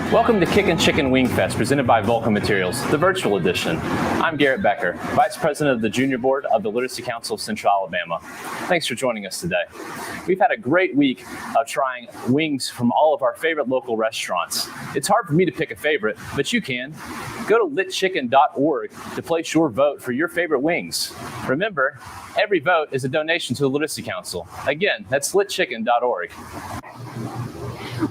Welcome to Kickin Wing Fest, presented by Vulcan Materials, the virtual edition. I'm Garrett Becker, Vice President of the Junior Board of the Literacy Council of Central Alabama. Thanks for joining us today. We've had a great week of trying wings from all of our favorite local restaurants. It's hard for me to pick a favorite, but you can. Go to litchicken.org to place your vote for your favorite wings. Remember, every vote is a donation to the Literacy Council. Again, that's litchicken.org.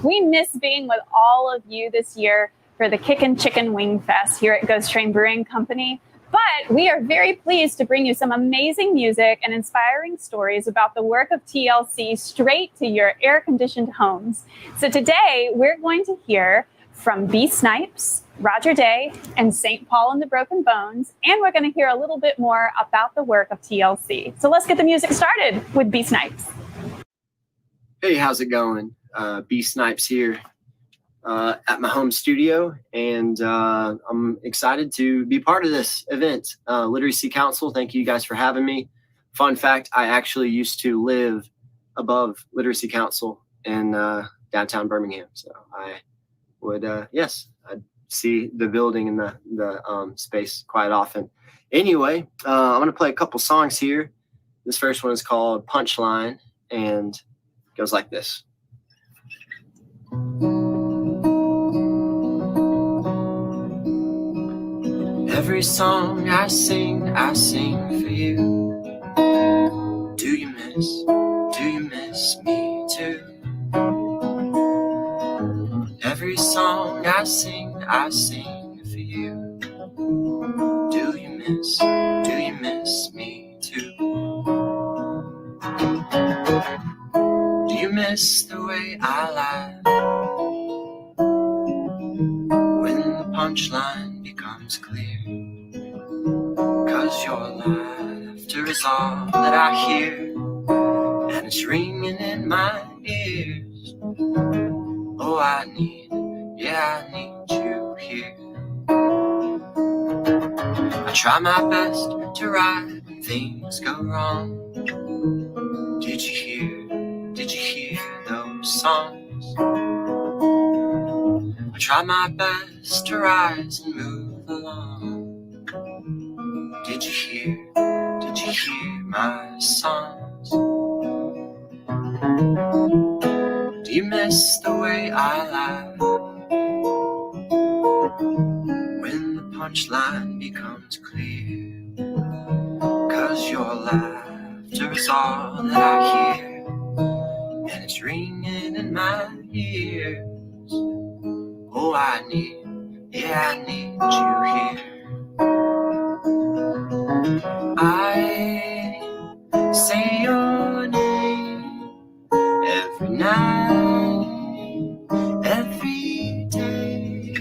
We miss being with all of you this year for the Kickin Wing Fest here at Ghost Train Brewing Company. But we are very pleased to bring you some amazing music and inspiring stories about the work of TLC straight to your air-conditioned homes. So today we're going to hear from B.Snipes, Roger Day, and St. Paul and the Broken Bones, and we're going to hear a little bit more about the work of TLC. So let's get the music started with B.Snipes. Hey, how's it going? B.Snipes here at my home studio, and I'm excited to be part of this event. Literacy Council, thank you guys for having me. Fun fact, I actually used to live above Literacy Council in downtown Birmingham, so I would, yes, I'd see the building and the space quite often. Anyway, I'm going to play a couple songs here. This first one is called Punchline, and it goes like this. Every song I sing for you. Do you miss me too? Every song I sing for you. Do you miss me too? Do you miss the way I lie when the punchline becomes clear? 'Cause your laughter is all that I hear, and it's ringing in my ears. Oh, I need you here. I try my best to right when things go wrong. Did you hear those songs? I try my best to rise and move along. Did you hear my songs? Do you miss the way I lie when the punchline becomes clear? 'Cause your laughter is all that I hear, and it's ringing in my ears. Oh, I need you here. I say your name every night, every day.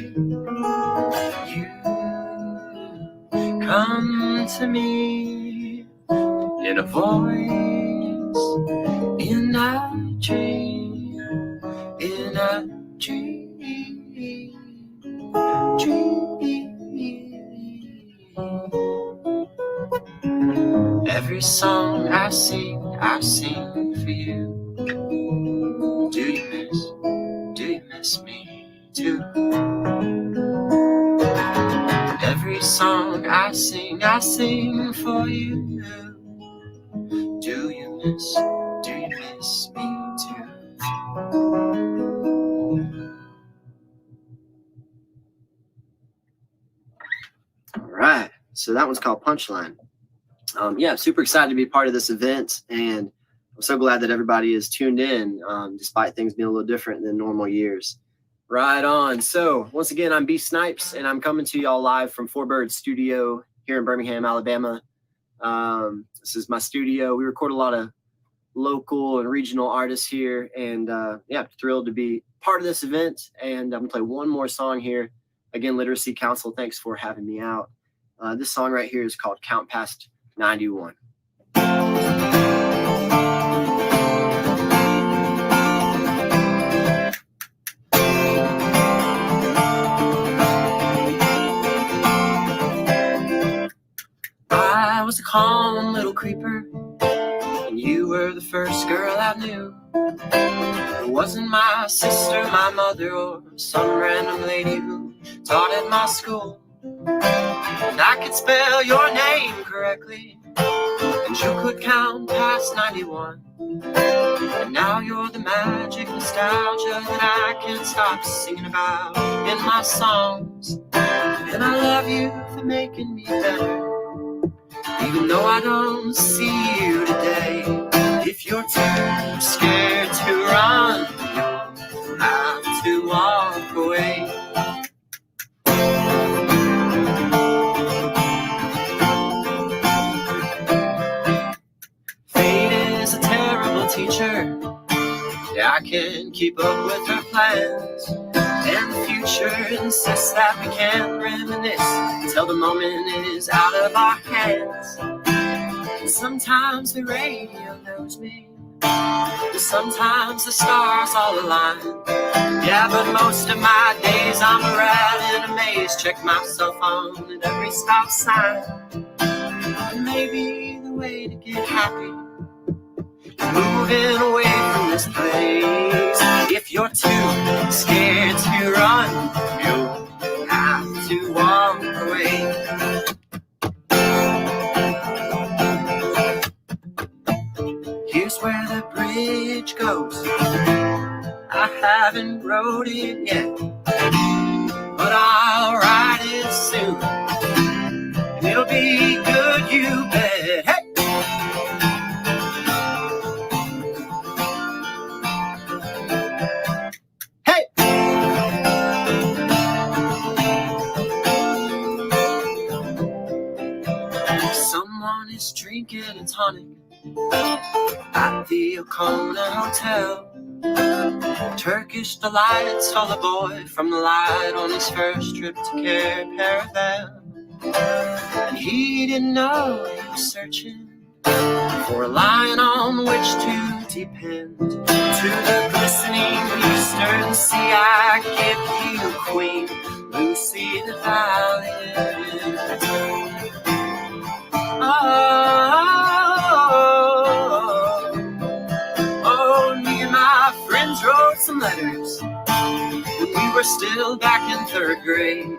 You come to me in a voice, in a dream, in a dream. Every song I sing for you. Do you miss me too? Every song I sing for you. Do you miss me too? All right, so that one's called Punchline. Yeah, I'm super excited to be part of this event, and I'm so glad that everybody is tuned in, despite things being a little different than normal years. Right on. So once again, I'm B.Snipes, and I'm coming to y'all live from Four Birds Studio here in Birmingham, Alabama. This is my studio. We record a lot of local and regional artists here, and yeah, I'm thrilled to be part of this event. And I'm gonna play one more song here. Again, Literacy Council, thanks for having me out. This song right here is called Count Past 91. I was a calm little creeper, and you were the first girl I knew. It wasn't my sister, my mother, or some random lady who taught at my school. And I could spell your name correctly, and you could count past 91. And now you're the magic nostalgia that I can't stop singing about in my songs. And I love you for making me better, even though I don't see you today. If you're too scared to run, you'll have to walk away. Fate is a terrible teacher. Yeah, I can't keep up with her plans. And the future insists that we can't reminisce until the moment is out of our hands. And sometimes the radio knows me, and sometimes the stars all align. Yeah, but most of my days I'm a rat in a maze. Check my cell phone at every stop sign. And maybe the way to get happy is moving away from this place. If you're too scared to run, you'll have to walk away. Here's where the bridge goes. I haven't rode it yet, but I'll ride it soon. And it'll be good, you bet. Hey! Someone is drinking a tonic at the Vulcan Hotel. Turkish delights, all the boy from the light on his first trip to Caravel. And he didn't know he was searching for a line on which to depend. To the glistening eastern sea I give you, Queen Lucy the Valiant. Me and my friends wrote some letters when we were still back in third grade.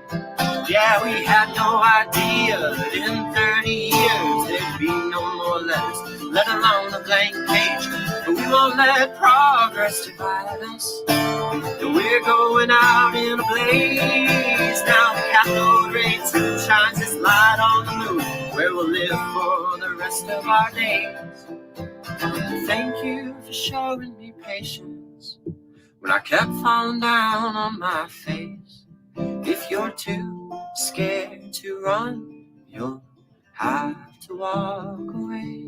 Yeah, we had no idea that in 30 years there'd be no more letters, let alone a blank page. But we won't let progress divide us, and we're going out in a blaze. Now the cathode ray tube shines its light on the moon, where we'll live for the rest of our days. Thank you for showing me patience when I kept falling down on my face. If you're too scared to run, you'll have to walk away,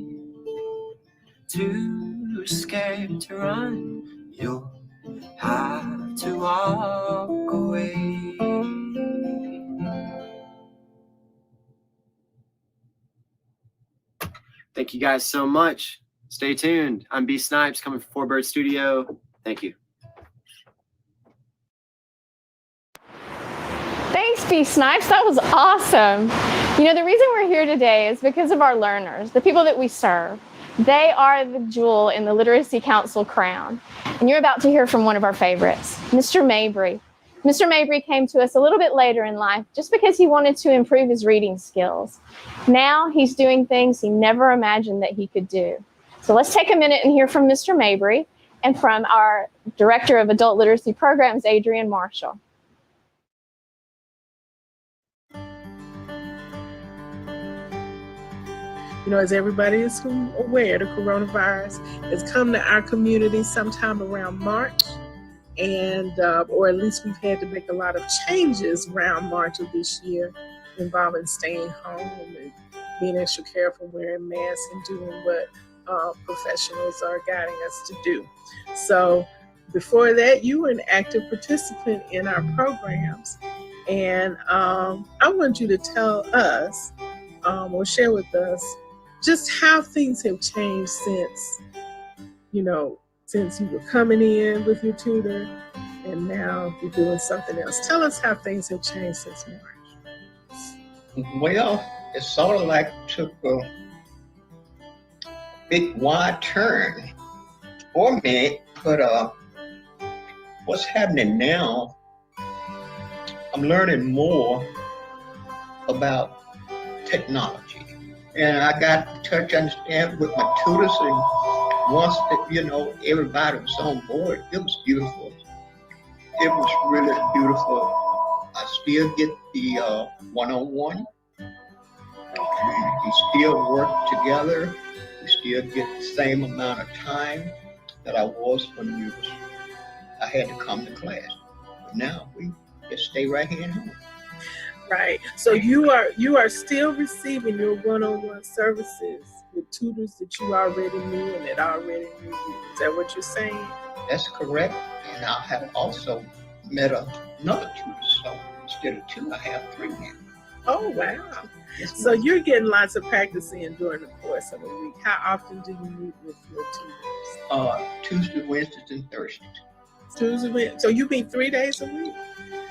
too scared to run. You'll have to walk away. Thank you guys so much. Stay tuned. I'm B.Snipes coming from Four Bird Studio. Thank you. Thanks, B.Snipes. That was awesome. You know, the reason we're here today is because of our learners, the people that we serve. They are the jewel in the Literacy Council crown. And you're about to hear from one of our favorites, Mr. Mabry. Mr. Mabry came to us a little bit later in life just because he wanted to improve his reading skills. Now he's doing things he never imagined that he could do. So let's take a minute and hear from Mr. Mabry and from our Director of Adult Literacy Programs, Adrian Marshall. You know, as everybody is aware, the coronavirus has come to our community sometime around March, and or at least we've had to make a lot of changes around March of this year involving staying home and being extra careful, wearing masks, and doing what professionals are guiding us to do. So before that, you were an active participant in our programs, and I want you to tell us or share with us just how things have changed since you were coming in with your tutor and now you're doing something else. Tell us how things have changed since March. Well, it's sort of like took a big wide turn for me, but what's happening now, I'm learning more about technology. And I got to touch, understand with my tutors, and once everybody was on board, it was beautiful. It was really beautiful. I still get the one-on-one. We still work together. We still get the same amount of time that I was when I had to come to class. But now we just stay right here at home. Right. So you are still receiving your one-on-one services with tutors that you already knew and that already knew you. Is that what you're saying? That's correct. And I have also met another tutor. So instead of two, I have three now. Oh, wow. Yes, So you're getting lots of practice in during the course of a week. How often do you meet with your tutors? Tuesday, Wednesdays, and Thursdays. Tuesday. So you meet 3 days a week?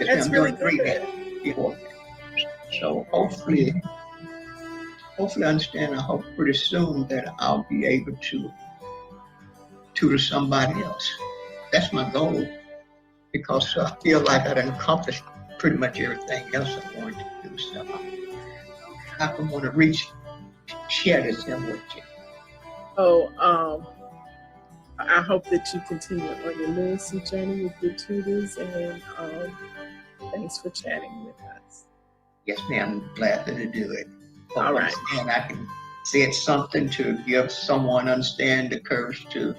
Yes, That's I'm really doing 3 good. days before. So hopefully I understand. I hope pretty soon that I'll be able to tutor somebody else. That's my goal, because I feel like I done accomplished pretty much everything else I wanted to do. So I want to share this in with you. Oh, I hope that you continue on your literacy journey with your tutors, and thanks for chatting with us. Yes, ma'am. I'm glad to do it. All right. And I can say it's something to give someone understand the courage to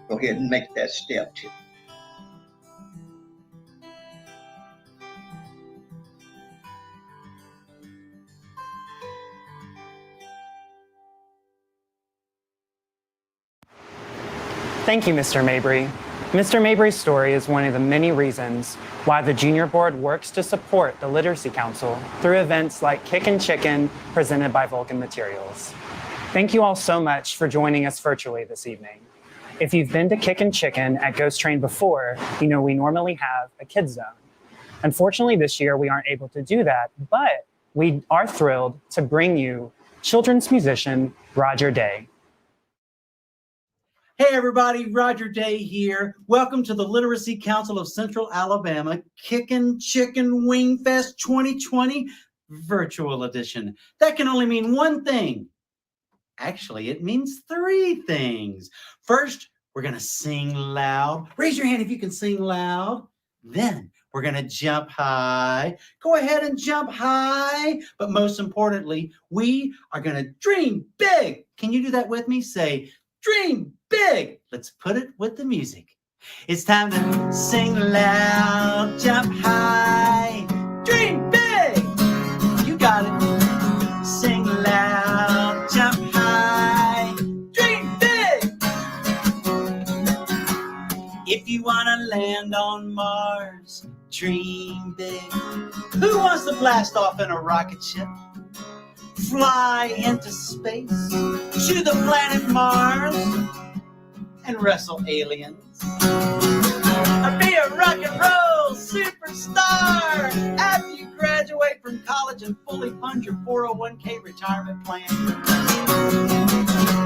go ahead and make that step too. Thank you, Mr. Mabry. Mr. Mabry's story is one of the many reasons why the Junior Board works to support the Literacy Council through events like Kickin presented by Vulcan Materials. Thank you all so much for joining us virtually this evening. If you've been to Kickin at Ghost Train before, you know we normally have a kids zone. Unfortunately, this year we aren't able to do that, but we are thrilled to bring you children's musician Roger Day. Hey everybody, Roger Day here. Welcome to the Literacy Council of Central Alabama Kickin' Chicken Wing Fest 2020 Virtual Edition. That can only mean one thing. Actually, it means three things. First, we're gonna sing loud. Raise your hand if you can sing loud. Then we're gonna jump high. Go ahead and jump high. But most importantly, we are gonna dream big. Can you do that with me? Say, dream big. Let's put it with the music. It's time to sing loud, jump high, dream big. You got it. Sing loud, land on Mars. Dream big. Who wants to blast off in a rocket ship? Fly into space to the planet Mars and wrestle aliens. Be a rock and roll superstar after you graduate from college and fully fund your 401k retirement plan.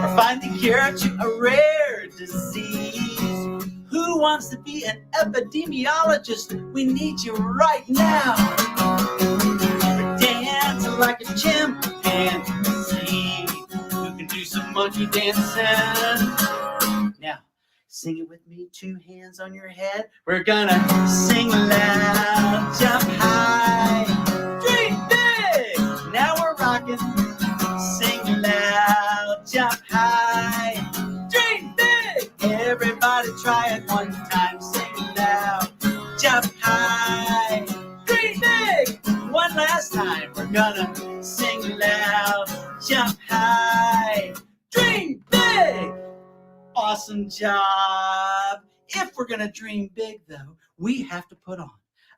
Or find the cure to a rare disease. Who wants to be an epidemiologist? We need you right now. Or dance like a chimpanzee who can do some monkey dancing. Now, sing it with me, 2 hands on your head. We're gonna sing loud, jump high, dream big. Now we're rocking. Sing loud, jump high, dream big. Everybody try it one time. Sing loud, jump high, dream big. One last time. We're gonna sing loud, jump high, dream big. Awesome job. If we're going to dream big, though, we have to put on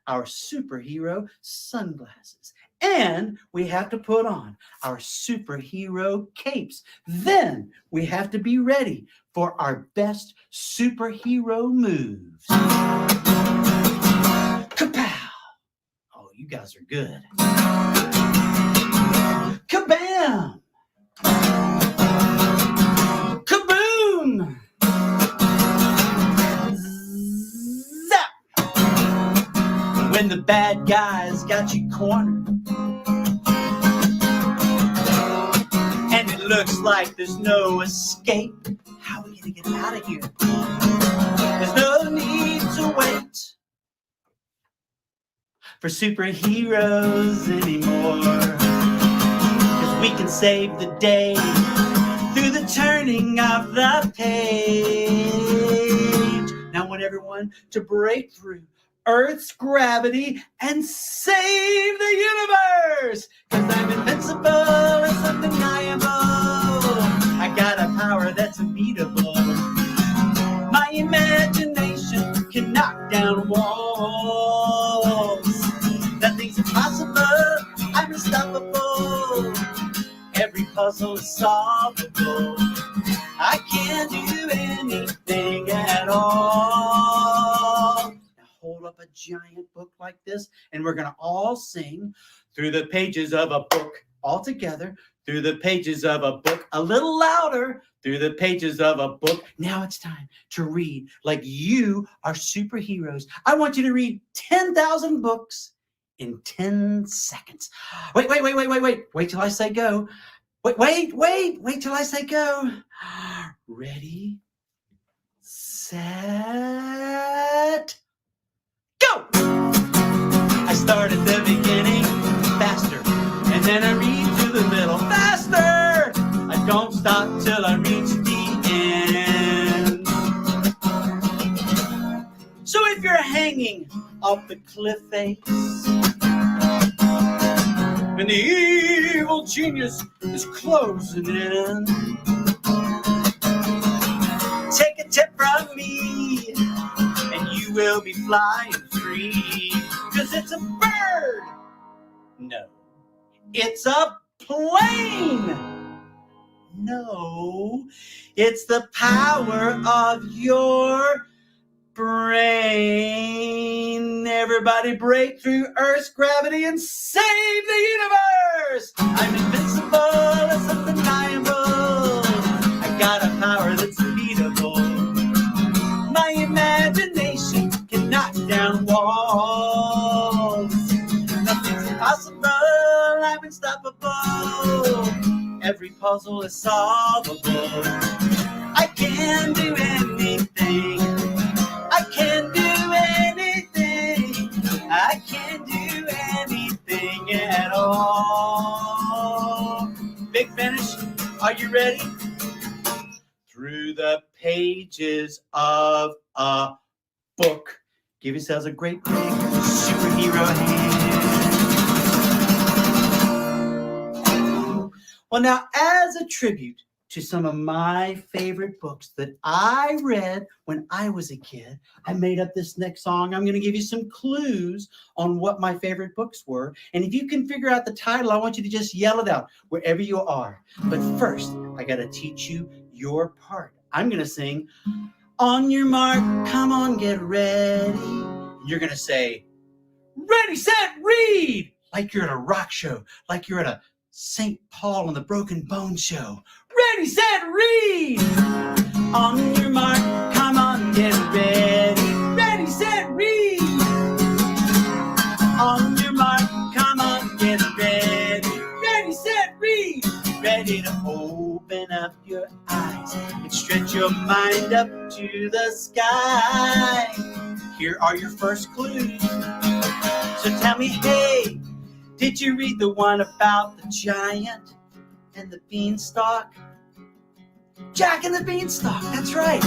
our superhero sunglasses. And we have to put on our superhero capes. Then we have to be ready for our best superhero moves. Kapow! Oh, you guys are good. Kabam! Kaboom! Zap! When the bad guys got you cornered and it looks like there's no escape, how are we gonna get out of here? There's no need to wait for superheroes anymore, 'cause we can save the day through the turning of the page. Now I want everyone to break through Earth's gravity and save the universe, 'cause I'm invincible and undeniable. I got a power that's unbeatable. My imagination can knock down walls. Nothing's impossible, I'm unstoppable. Every puzzle is solvable. I can't do anything at all. Now hold up a giant book like this, and we're going to all sing through the pages of a book all together, through the pages of a book, a little louder, through the pages of a book. Now it's time to read like you are superheroes. I want you to read 10,000 books in 10 seconds. Wait till I say go. Wait till I say go. Ready, set, go. I start at the beginning faster, and then I read to the middle faster. I don't stop till I reach the end. So if you're hanging off the cliff face and the evil genius is closing in, take a tip from me and you will be flying free. 'Cause it's a bird. No, it's a plane. No, it's the power of your brain. Everybody break through Earth's gravity and save the universe. I'm invincible, it's undeniable. I got a power that's unbeatable. My imagination can knock down walls. Nothing's impossible, I'm unstoppable. Every puzzle is solvable. I can do anything. I can do anything. I can do anything at all. Big finish. Are you ready? Through the pages of a book. Give yourselves a great big superhero hand. Well, now, as a tribute to some of my favorite books that I read when I was a kid. I made up this next song. I'm going to give you some clues on what my favorite books were. And if you can figure out the title, I want you to just yell it out wherever you are. But first, I got to teach you your part. I'm going to sing, "On your mark, come on, get ready." You're going to say, "Ready, set, read," like you're at a rock show, like you're at a St. Paul and the Broken Bone show. Ready, set, read. On your mark, come on, get ready. Ready, set, read. On your mark, come on, get ready. Ready, set, read. Ready to open up your eyes and stretch your mind up to the sky. Here are your first clues. So tell me, hey, did you read the one about the giant and the beanstalk? Jack and the Beanstalk, that's right.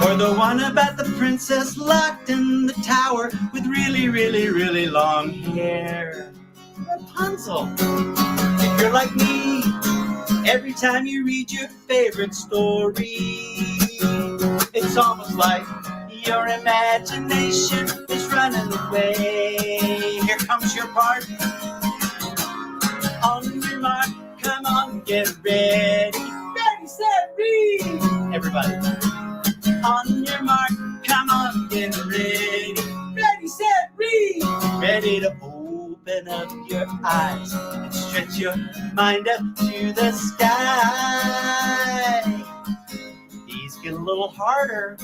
Or the one about the princess locked in the tower with really, really, really long hair? Rapunzel. If you're like me, every time you read your favorite story, it's almost like your imagination is running away. Here comes your part. On your mark, come on, get ready. Ready, set, read. Everybody. On your mark, come on, get ready. Ready, set, read. Ready to open up your eyes and stretch your mind up to the sky. These get a little harder.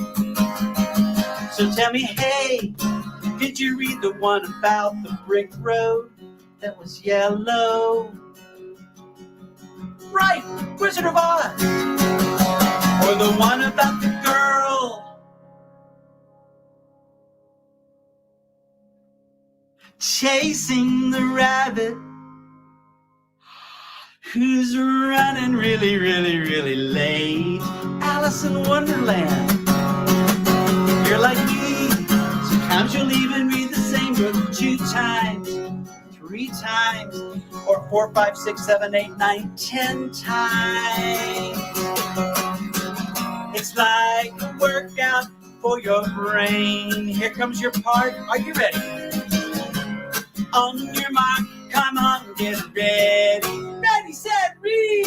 So tell me, hey, did you read the one about the brick road that was yellow? Right, Wizard of Oz. Or the one about the girl chasing the rabbit who's running really, really, really late. Alice in Wonderland. You're like me, sometimes you'll even read the same book 2 times, 3 times, or 4, 5, 6, 7, 8, 9, 10 times. It's like a workout for your brain. Here comes your part. Are you ready? On your mark, come on, get ready. Ready, set, read.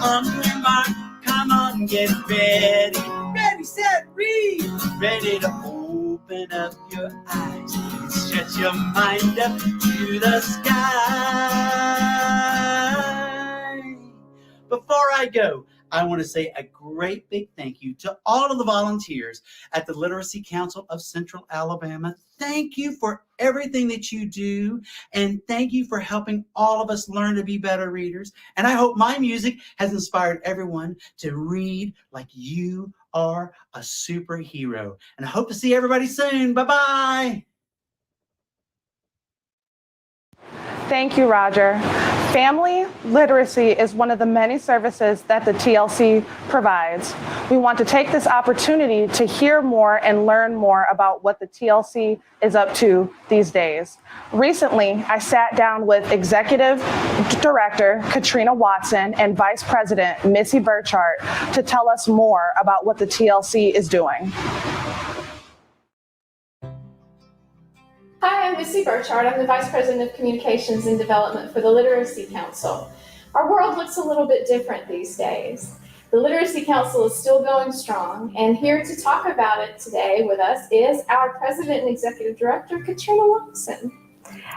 On your mark, come on, get ready. Ready, set, read. Ready to open up your eyes and stretch your mind up to the sky. Before I go, I want to say a great big thank you to all of the volunteers at the Literacy Council of Central Alabama. Thank you for everything that you do, and thank you for helping all of us learn to be better readers. And I hope my music has inspired everyone to read like you are a superhero. And I hope to see everybody soon. Bye-bye. Thank you, Roger. Family literacy is one of the many services that the TLC provides. We want to take this opportunity to hear more and learn more about what the TLC is up to these days. Recently, I sat down with Executive Director Katrina Watson and Vice President Missy Burchart to tell us more about what the TLC is doing. Hi, I'm Missy Burchard. I'm the Vice President of Communications and Development for the Literacy Council. Our world looks a little bit different these days. The Literacy Council is still going strong, and here to talk about it today with us is our President and Executive Director, Katrina Watson.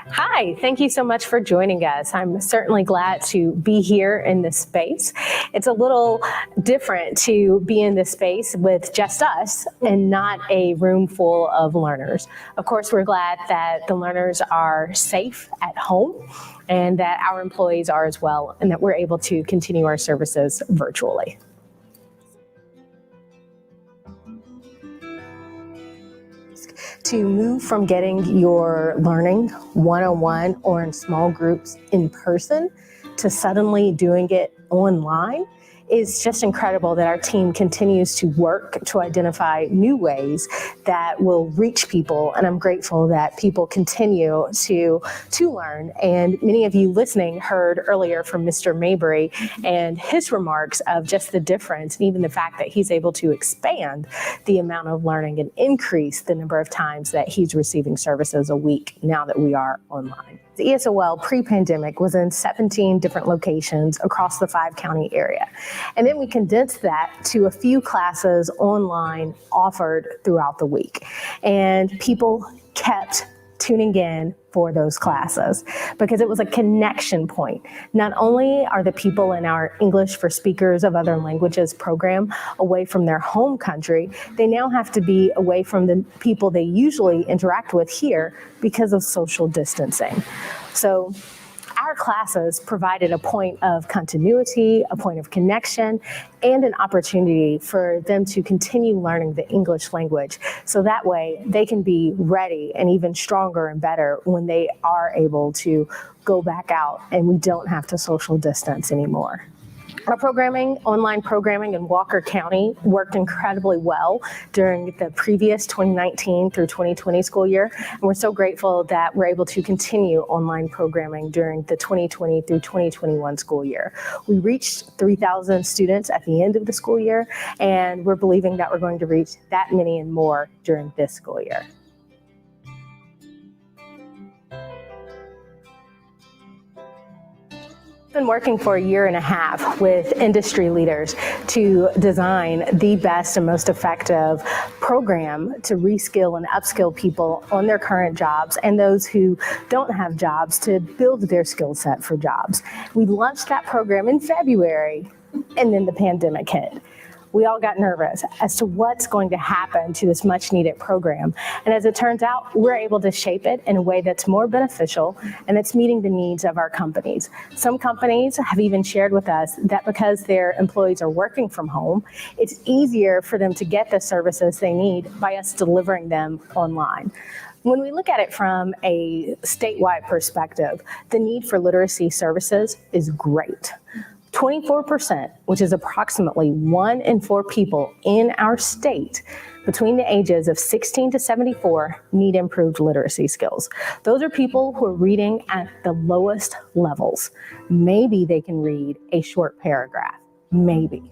Hi, thank you so much for joining us. I'm certainly glad to be here in this space. It's a little different to be in this space with just us and not a room full of learners. Of course, we're glad that the learners are safe at home and that our employees are as well, and that we're able to continue our services virtually. To move from getting your learning one-on-one or in small groups in person to suddenly doing it online is just incredible that our team continues to work to identify new ways that will reach people. And I'm grateful that people continue to learn. And many of you listening heard earlier from Mr. Mabry and his remarks of just the difference, and even the fact that he's able to expand the amount of learning and increase the number of times that he's receiving services a week now that we are online. The ESOL pre-pandemic was in 17 different locations across the 5-county area. And then we condensed that to a few classes online offered throughout the week. And people kept tuning in for those classes because it was a connection point. Not only are the people in our English for Speakers of Other Languages program away from their home country, they now have to be away from the people they usually interact with here because of social distancing. So our classes provided a point of continuity, a point of connection, and an opportunity for them to continue learning the English language. So that way they can be ready and even stronger and better when they are able to go back out and we don't have to social distance anymore. Our online programming in Walker County worked incredibly well during the previous 2019 through 2020 school year. And we're so grateful that we're able to continue online programming during the 2020 through 2021 school year. We reached 3,000 students at the end of the school year, and we're believing that we're going to reach that many and more during this school year. Been working for a year and a half with industry leaders to design the best and most effective program to reskill and upskill people on their current jobs and those who don't have jobs to build their skill set for jobs. We launched that program in February and then the pandemic hit. We all got nervous as to what's going to happen to this much needed program. And as it turns out, we're able to shape it in a way that's more beneficial and that's meeting the needs of our companies. Some companies have even shared with us that because their employees are working from home, it's easier for them to get the services they need by us delivering them online. When we look at it from a statewide perspective, the need for literacy services is great. 24%, which is approximately 1 in 4 people in our state between the ages of 16 to 74 need improved literacy skills. Those are people who are reading at the lowest levels. Maybe they can read a short paragraph, maybe.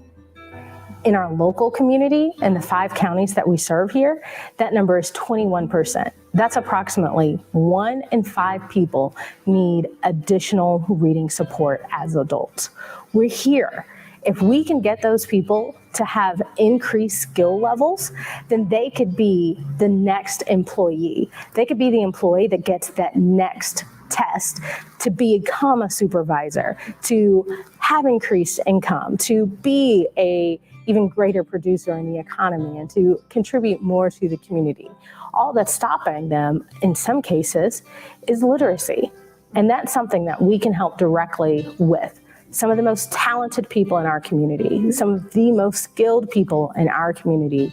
In our local community and the 5 counties that we serve here, that number is 21%. That's approximately 1 in 5 people need additional reading support as adults. We're here. If we can get those people to have increased skill levels, then they could be the next employee. They could be the employee that gets that next test to become a supervisor, to have increased income, to be a even greater producer in the economy, and to contribute more to the community. All that's stopping them, in some cases, is literacy. And that's something that we can help directly with. Some of the most talented people in our community, some of the most skilled people in our community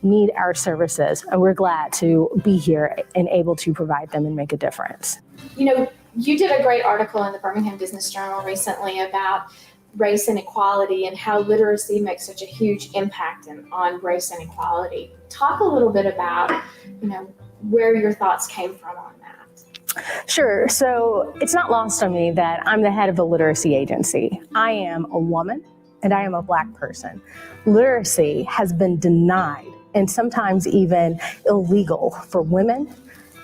need our services. And we're glad to be here and able to provide them and make a difference. You know, you did a great article in the Birmingham Business Journal recently about race inequality and how literacy makes such a huge impact on race inequality. Talk a little bit about, where your thoughts came from on that. Sure. So it's not lost on me that I'm the head of a literacy agency. I am a woman and I am a Black person. Literacy has been denied and sometimes even illegal for women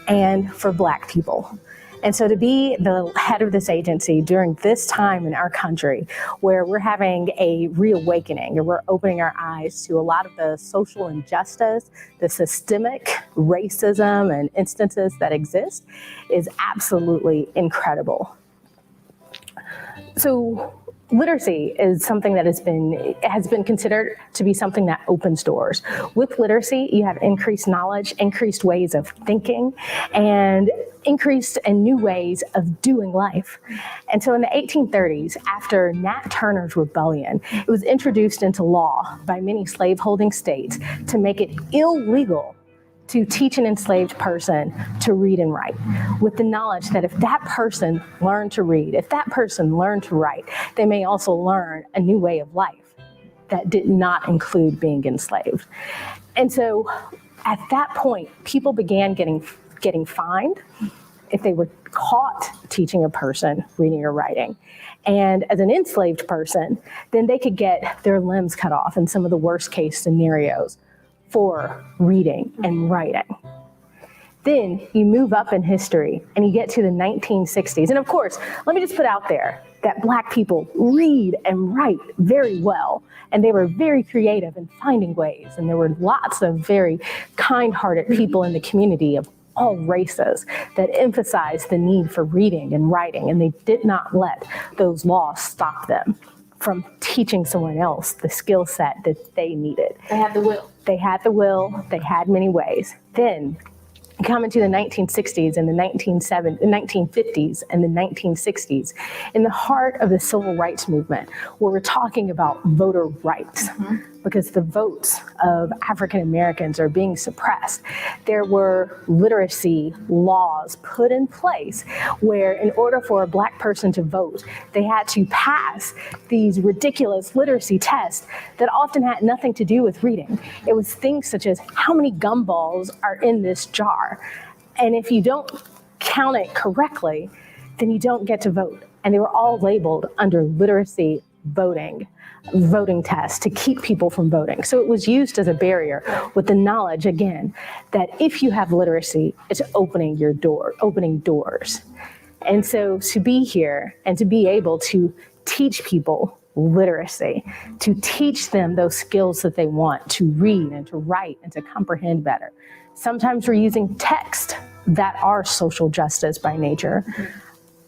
and for Black people. And so to be the head of this agency during this time in our country where we're having a reawakening and we're opening our eyes to a lot of the social injustice, the systemic racism and instances that exist is absolutely incredible. So literacy is something that has been considered to be something that opens doors. With literacy, you have increased knowledge, increased ways of thinking, and increased and new ways of doing life. And so in the 1830s, after Nat Turner's rebellion, it was introduced into law by many slaveholding states to make it illegal to teach an enslaved person to read and write, with the knowledge that if that person learned to read, if that person learned to write, they may also learn a new way of life that did not include being enslaved. And so at that point, people began getting fined if they were caught teaching a person reading or writing. And as an enslaved person, then they could get their limbs cut off in some of the worst case scenarios for reading and writing. Then you move up in history and you get to the 1960s. And of course, let me just put out there that Black people read and write very well. And they were very creative in finding ways. And there were lots of very kind-hearted people in the community of all races that emphasized the need for reading and writing. And they did not let those laws stop them from teaching someone else the skill set that they needed. They had the will. They had the will. They had many ways. Then come into the 1960s and the 1950s and the 1960s, in the heart of the civil rights movement, where we're talking about voter rights, because the votes of African Americans are being suppressed. There were literacy laws put in place where in order for a Black person to vote, they had to pass these ridiculous literacy tests that often had nothing to do with reading. It was things such as how many gumballs are in this jar. And if you don't count it correctly, then you don't get to vote. And they were all labeled under literacy voting tests to keep people from voting. So it was used as a barrier with the knowledge, again, that if you have literacy, it's opening doors. And so to be here and to be able to teach people literacy, to teach them those skills that they want to read and to write and to comprehend better. Sometimes we're using text that are social justice by nature,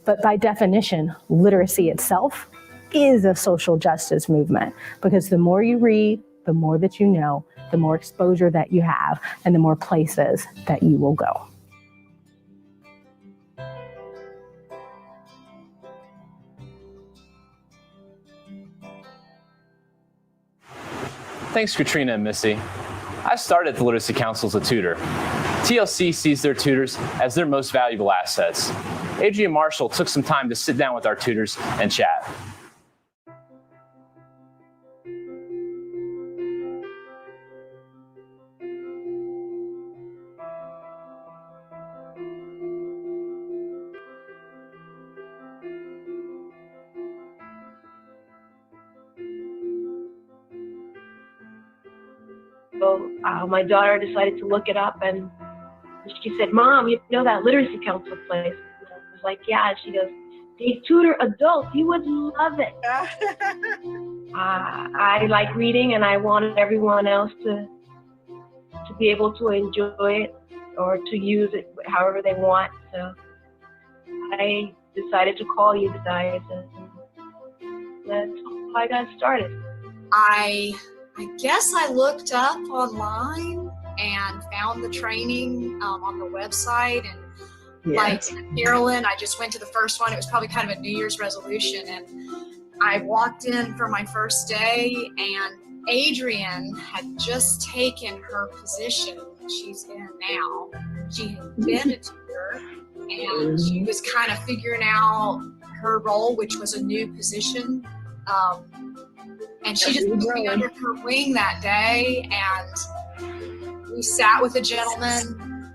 but by definition, literacy itself is a social justice movement, because the more you read, the more that you know, the more exposure that you have, and the more places that you will go. Thanks, Katrina and Missy. I started at the Literacy Council as a tutor. TLC sees their tutors as their most valuable assets. Adrian Marshall took some time to sit down with our tutors and chat. So my daughter decided to look it up, and she said, "Mom, you know that Literacy Council place?" And I was like, "Yeah." And she goes, "They tutor adults. You would love it." I like reading, and I wanted everyone else to be able to enjoy it or to use it however they want. So I decided to call you guys, and that's how I got started. I guess I looked up online and found the training on the website, and like Carolyn, I just went to the first one. It was probably kind of a New Year's resolution, and I walked in for my first day, and Adrian had just taken her position she's in now. She had been a tutor, and she was kind of figuring out her role, which was a new position. And she just put me under her wing that day, and we sat with a gentleman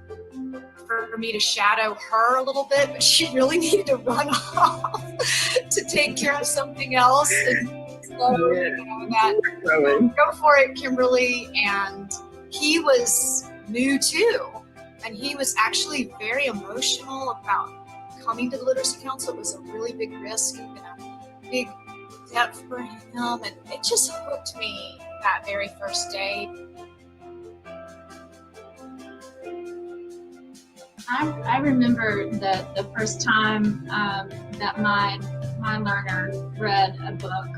for me to shadow her a little bit, but she really needed to run off to take care of something else. And so, go for it, Kimberly. And he was new too, and he was actually very emotional about coming to the Literacy Council. It was a really big risk and a big step for him, and it just hooked me that very first day. I remember the first time that my learner read a book.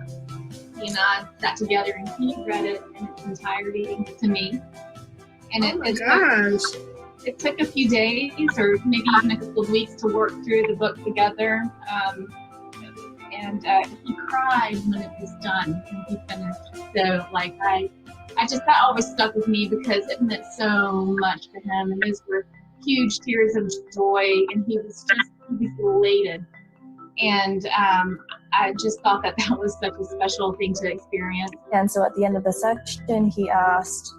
He and I sat together and he read it in its entirety to me. And it took a few days or maybe even a couple of weeks to work through the book together. And he cried when it was done and he finished. So like I that always stuck with me because it meant so much to him, and those were huge tears of joy, and he was elated. And I just thought that was such a special thing to experience. And so at the end of the section, he asked,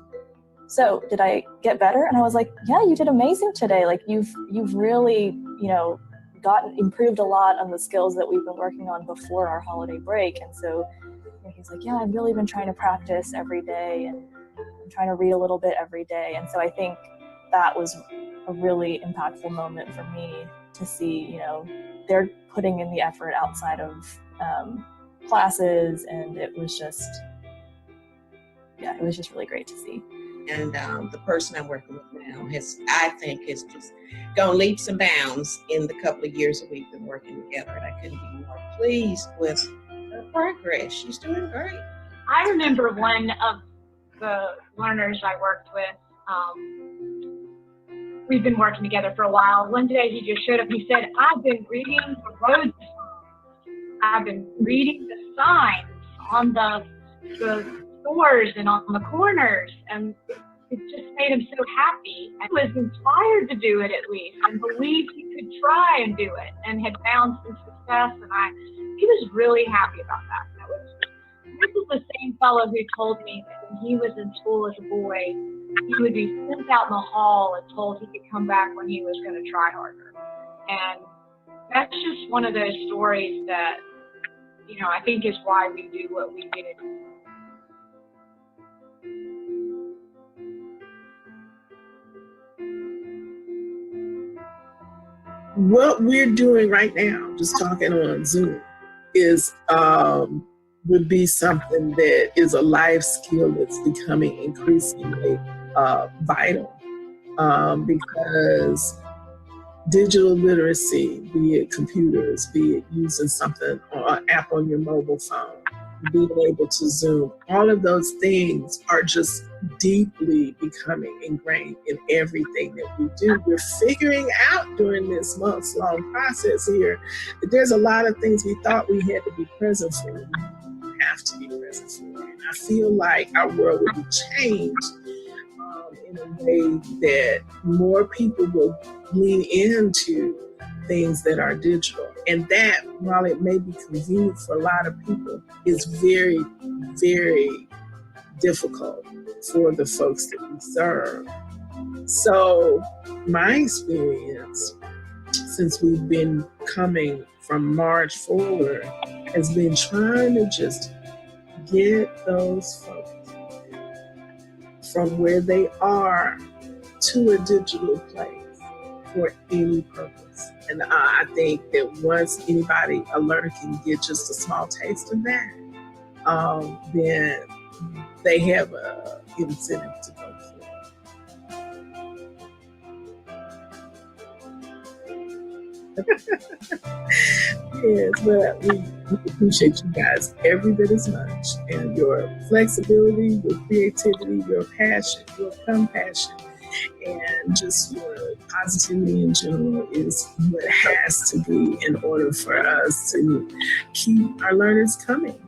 "So did I get better?" And I was like, "Yeah, you did amazing today. Like you've really, improved a lot on the skills that we've been working on before our holiday break." And so he's like, "Yeah, I've really been trying to practice every day, and I'm trying to read a little bit every day." And so I think that was a really impactful moment for me to see, they're putting in the effort outside of classes, and it was just really great to see. And the person I'm working with now I think has just gone leaps and bounds in the couple of years that we've been working together, and I couldn't be more pleased with her progress. She's doing great. I remember one of the learners I worked with, we've been working together for a while. One day he just showed up. He said, "I've been reading the road signs. I've been reading the signs on the stores and on the corners." And it just made him so happy. I was inspired to do it at least, and believed he could try and do it, and had found some success. And he was really happy about that. This is the same fellow who told me that when he was in school as a boy, he would be sent out in the hall and told he could come back when he was going to try harder. And that's just one of those stories that, I think is why we do what we do. What we're doing right now, just talking on Zoom, is would be something that is a life skill that's becoming increasingly vital, because digital literacy, be it computers, be it using something or an app on your mobile phone, being able to Zoom, all of those things are just deeply becoming ingrained in everything that we do. We're figuring out during this months-long process here that there's a lot of things we thought we had to be present for, we have to be present for. And I feel like our world will be changed in a way that more people will lean into things that are digital. And that, while it may be convenient for a lot of people, is very, very difficult for the folks that we serve. So my experience, since we've been coming from March forward, has been trying to just get those folks from where they are to a digital place for any purpose. And I think that once a learner can get just a small taste of that, then they have an incentive to go for it. Yes, but we appreciate you guys every bit as much, and your flexibility, your creativity, your passion, your compassion, and just your positivity in general is what has to be in order for us to keep our learners coming.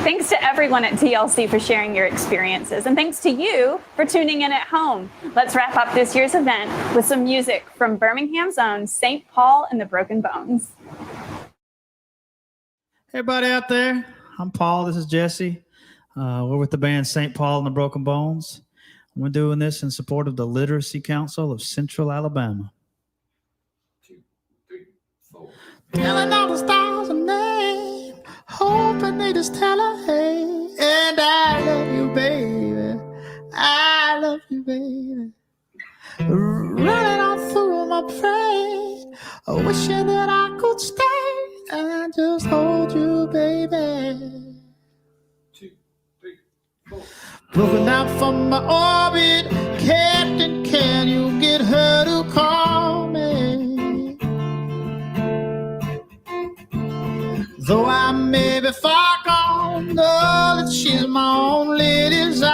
Thanks to everyone at TLC for sharing your experiences, and thanks to you for tuning in at home. Let's wrap up this year's event with some music from Birmingham's own St. Paul and the Broken Bones. Hey everybody out there, I'm Paul, this is Jesse. We're with the band St. Paul and the Broken Bones. We're doing this in support of the Literacy Council of Central Alabama. 2, 3, 4. Telling all the stars a name, hoping they just tell her, hey, and I love you, baby. I love you, baby. Running all through my brain, wishing that I could stay and just hold you, baby. 2, 3, 4. Broken out from my orbit, Captain, can you get her to call me? Though I may be far gone, know that she's my only desire.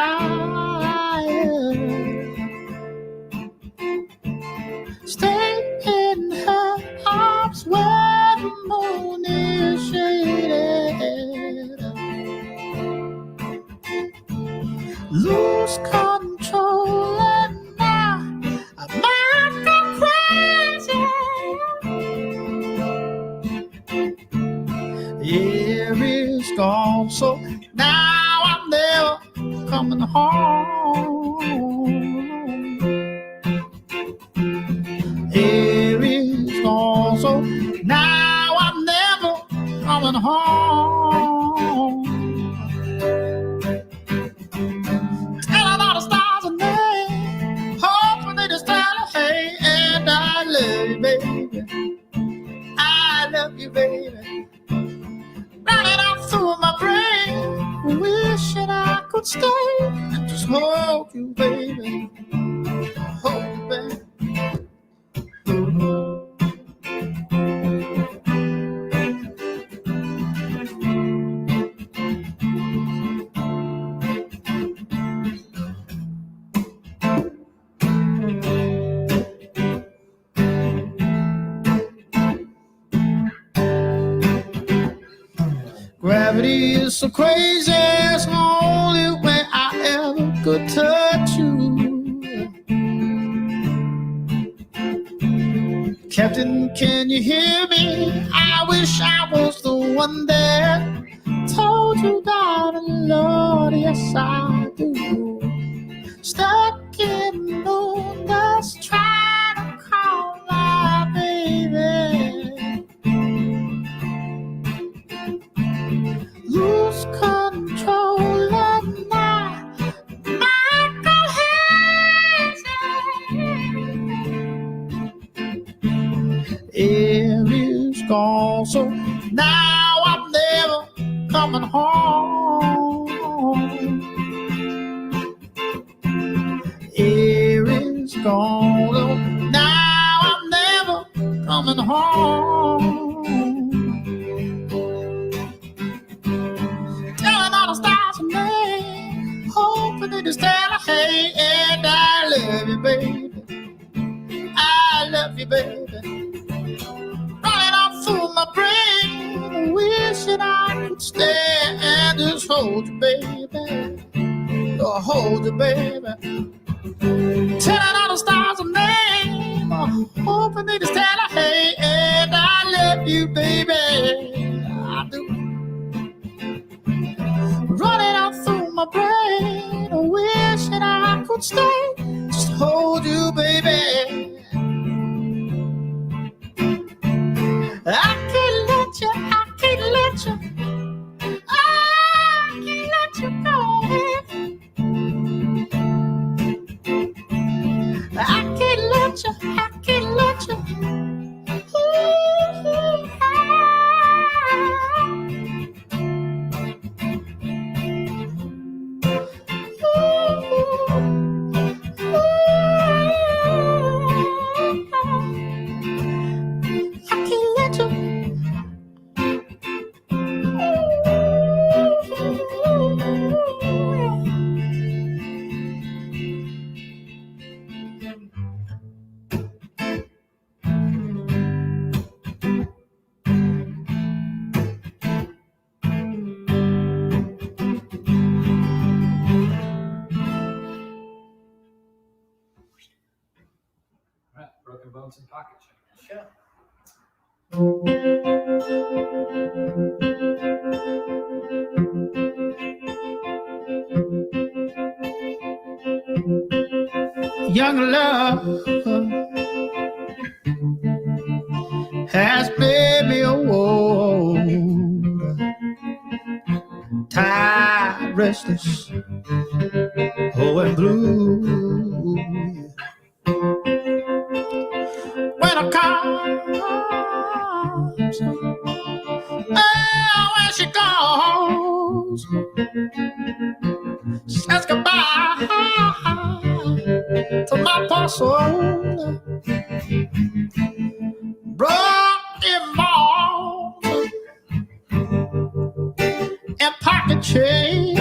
lose control and I might go crazy. Here is gone, so now I'm never coming home. Here is gone, so now I'm never coming home. Telling all the stars and they hoping they just tell her, hey, and I love you, baby. I love you, baby. Running out through my brain, wishing I could stay and just hold you, baby. Hold you, baby. Gravity is so crazy, it's the only way I ever could touch you. Captain, can you hear me? I wish I was the one that told you, darling, Lord, yes I do. Stuck in the dust, trying to call my baby. Lose control and I might go hazy. Air is gone, so now I'm never coming home. Air is gone, so now I'm never coming home. Telling all the stars and they hoping they just tell her, hey, and I love you, baby. I love you, baby. Running off through my brain, wishing I could stay and just hold you, baby. Oh, hold you, baby. Telling all the stars and they hoping they just tell her, hey, and I love you, baby. I do. Running out through my brain, wishing I could stay, just hold you, baby. I can't let you, I can't let you, I can't let you go. I can't let you, I can't let you. Broken bones and pocket change. Young love has made me old, tired, restless, and blue. When I comes, when she goes, says goodbye to my poor soul. Broken bones and pocket change.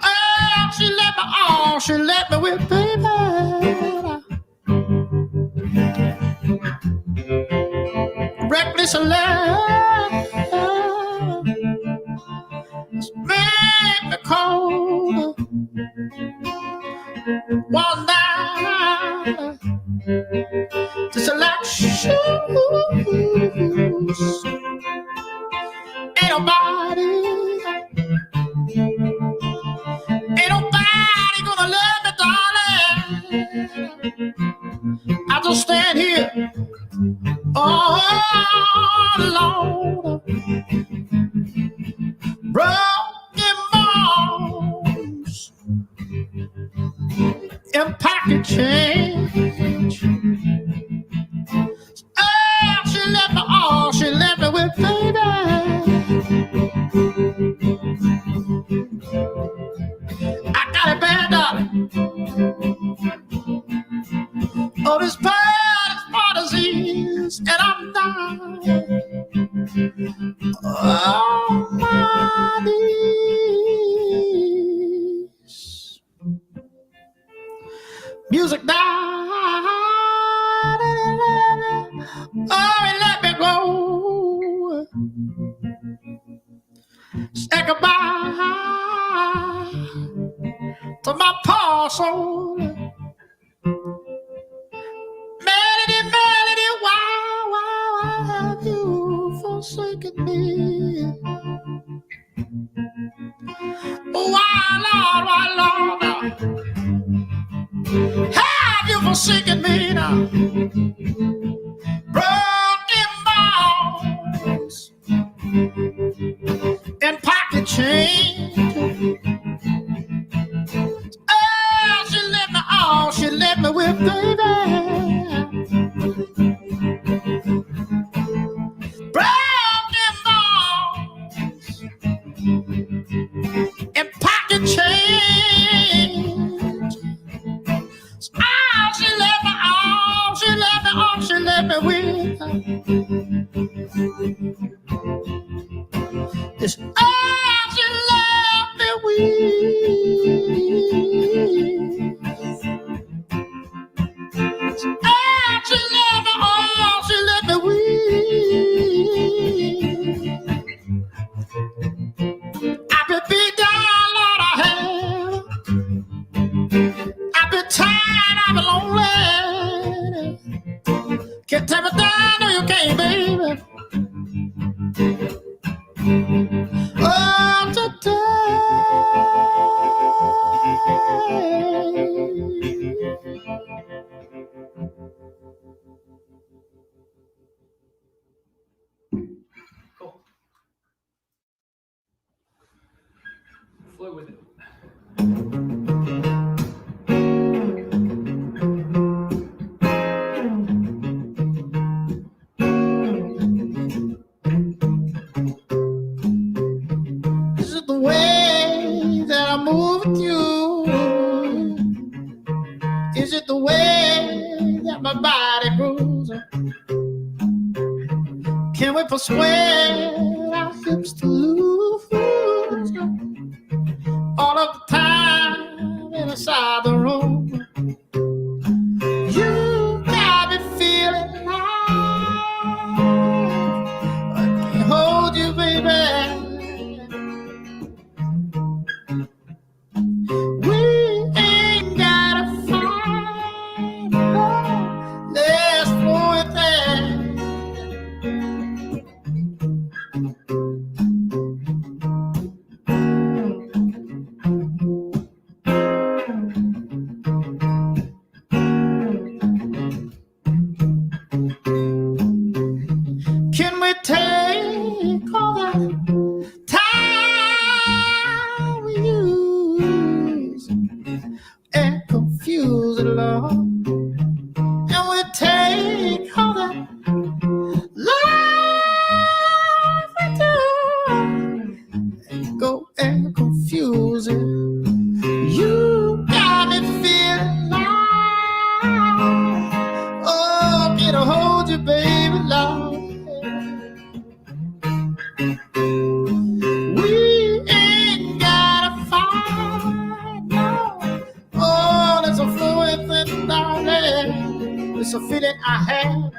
Oh, she let me on, she let me with baby. Reckless love made me ain't nobody gonna love me, darling. I just stand here all alone. Broken bones and pocket change. Oh, she left me all, she left me with baby. I got it bad, darling. Oh, this part disease, and I'm down. Oh, my knees. Music down. Oh, it let me go. Say goodbye to my poor soul. Melody, melody, why have you forsaken me? Why, Lord, have you forsaken me now? Broken bones and pocket change. Oh, she let me all, she let me with baby. Broken bones and pocket change. Oh, she let me all, she let me all, she let me with. This all she let me with. Oh, she let me all, she let me with. I've been beat down, Lord, I have. I've been tired, I've been lonely. Can't take me down, no you can't, baby. Oh, today. Cool. Flow with it. This is the way that I move with you. Is it the way that my body grooves? Can we persuade our hips to lose all of the time inside the room? You got me feeling like I can hold you, baby. We ain't gotta fight, no, let's throw it there. Can we take all that time we use and confuse it all? And we take all that love we do and go and confuse it. You got me feeling like, oh, get a hold you, baby, love. We ain't gotta fight, no. Oh, there's a fluid thing down there. It's a feeling I have.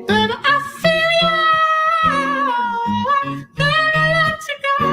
Baby, I feel you. Never let you go.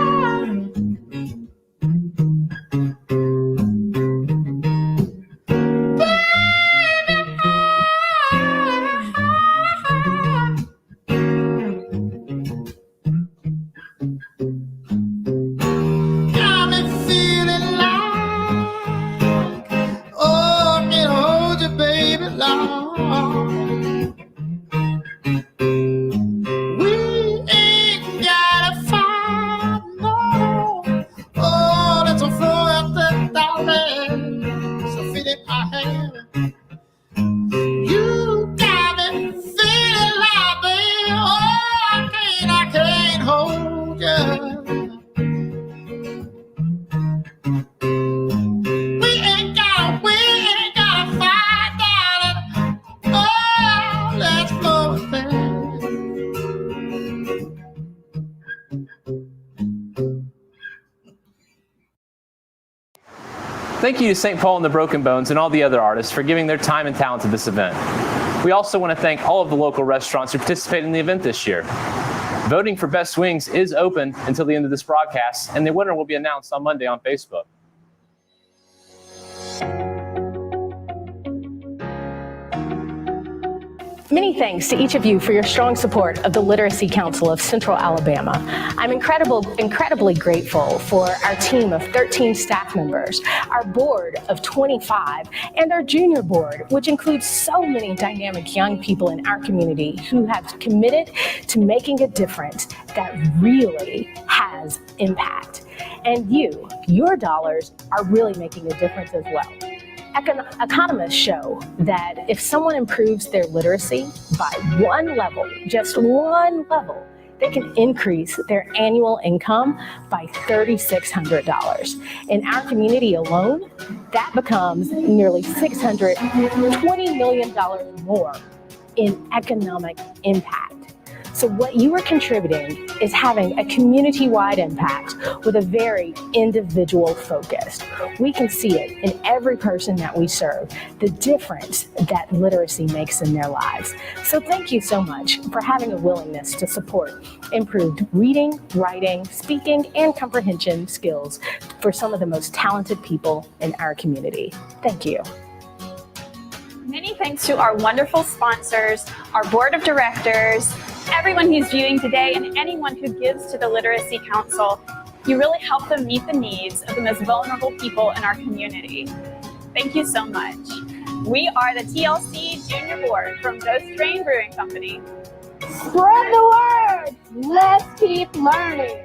Thank you to St. Paul and the Broken Bones and all the other artists for giving their time and talent to this event. We also want to thank all of the local restaurants who participated in the event this year. Voting for Best Wings is open until the end of this broadcast, and the winner will be announced on Monday on Facebook. Many thanks to each of you for your strong support of the Literacy Council of Central Alabama. I'm incredibly grateful for our team of 13 staff members, our board of 25, and our junior board, which includes so many dynamic young people in our community who have committed to making a difference that really has impact. And your dollars are really making a difference as well. Economists show that if someone improves their literacy by one level, just one level, they can increase their annual income by $3,600. In our community alone, that becomes nearly $620 million more in economic impact. So what you are contributing is having a community-wide impact with a very individual focus. We can see it in every person that we serve, the difference that literacy makes in their lives. So thank you so much for having a willingness to support improved reading, writing, speaking, and comprehension skills for some of the most talented people in our community. Thank you. Many thanks to our wonderful sponsors, our board of directors, everyone who's viewing today, and anyone who gives to the Literacy Council. You really help them meet the needs of the most vulnerable people in our community. Thank you so much. We are the TLC Junior Board from Ghost Train Brewing Company. Spread the word. Let's keep learning.